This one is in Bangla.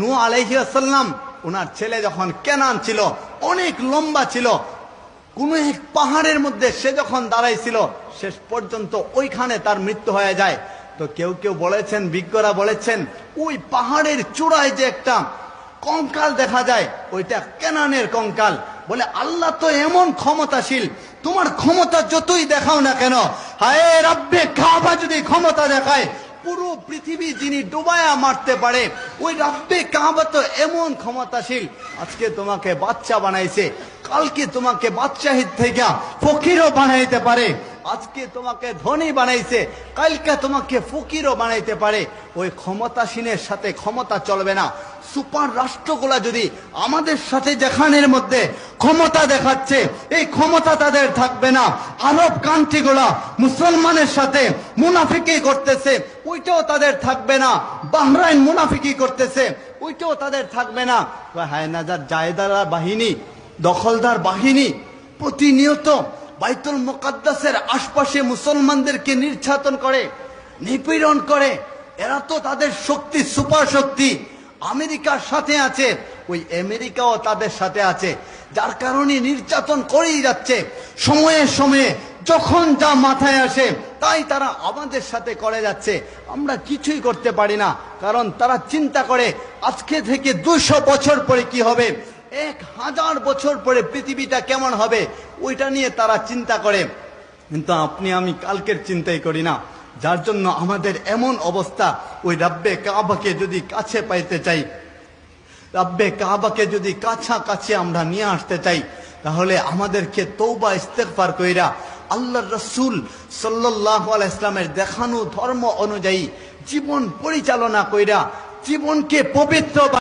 নূহ আলাইহিস সালাম ওনার ছেলে যখন কেনান ছিল, অনেক লম্বা ছিল, কোন এক পাহাড়ের মধ্যে সে যখন দাঁড়াইছিল শেষ পর্যন্ত ওইখানে তার মৃত্যু হয়ে যায়। তো কেউ কেউ বলেছেন, বিজ্ঞরা বলেছেন, ওই পাহাড়ের চূড়ায় যে একটা কঙ্কাল দেখা যায় ওইটা কেনানের কঙ্কাল। বলে আল্লাহ তো এমন ক্ষমতাশীল, তোমার ক্ষমতা যতই দেখাও না কেন, হায় রব্বে কাবা যদি ক্ষমতা দেখায় পুরো পৃথিবী যিনি ডুবায়া মারতে পারে, ওই রব্বে কাবা তো এমন ক্ষমতাশীল। আজকে তোমাকে বাচ্চা বানাইছে, কালকে তোমাকে বাদশাহী থেকে ফকিরও বানাইতে পারে। আজকে তোমাকে ধনী বানাইছে, কালকে তোমাকে ফকিরও বানাইতে পারে। ওই ক্ষমতাসীনের সাথে ক্ষমতা চলবে না। সুপার রাষ্ট্রগুলা যদি আমাদের সাথে যেখানের মধ্যে ক্ষমতা দেখাচ্ছে, এই ক্ষমতা তাদের থাকবে না। আরব কান্ট্রিগুলা মুসলমানের সাথে মুনাফিকি করতেছে, ওইটাও তাদের থাকবে না। বাহরাইন মুনাফিকি করতেছে, ওইটাও তাদের থাকবে না। হায়নাজার জায়দার বাহিনী, দখলদার বাহিনী প্রতিনিয়ত বাইতুল মুকাদ্দাসের আশপাশে মুসলমানদেরকে নির্যাতন করে, নিপীড়ন করে। এরা তো তাদের শক্তি, সুপার শক্তি আমেরিকার সাথে আছে, ওই আমেরিকাও তাদের সাথে আছে, যার কারণে নির্যাতন করেই যাচ্ছে। সময়ে সময়ে যখন যা মাথায় আসে তাই তারা আমাদের সাথে করে যাচ্ছে। আমরা কিছুই করতে পারি না, কারণ তারা চিন্তা করে আজকে থেকে 200 বছর পরে কি হবে, 1000 বছর পরে পৃথিবীটা কেমন হবে, ওইটা নিয়ে তারা চিন্তা করে। কিন্তু আপনি আমি কালকের চিন্তাই করি না, যার জন্য আমাদের এমন অবস্থা। ওই রব্বে কাবাকে যদি কাছে পাইতে চাই, রব্বে কাবাকে যদি কাছাকাছি আমরা নিয়ে আসতে চাই, তাহলে আমাদেরকে তওবা ইস্তেগফার কইরা আল্লাহর রাসূল সাল্লাল্লাহু আলাইহি ইসলামের দেখানো ধর্ম অনুযায়ী জীবন পরিচালনা কইরা জীবনকে পবিত্র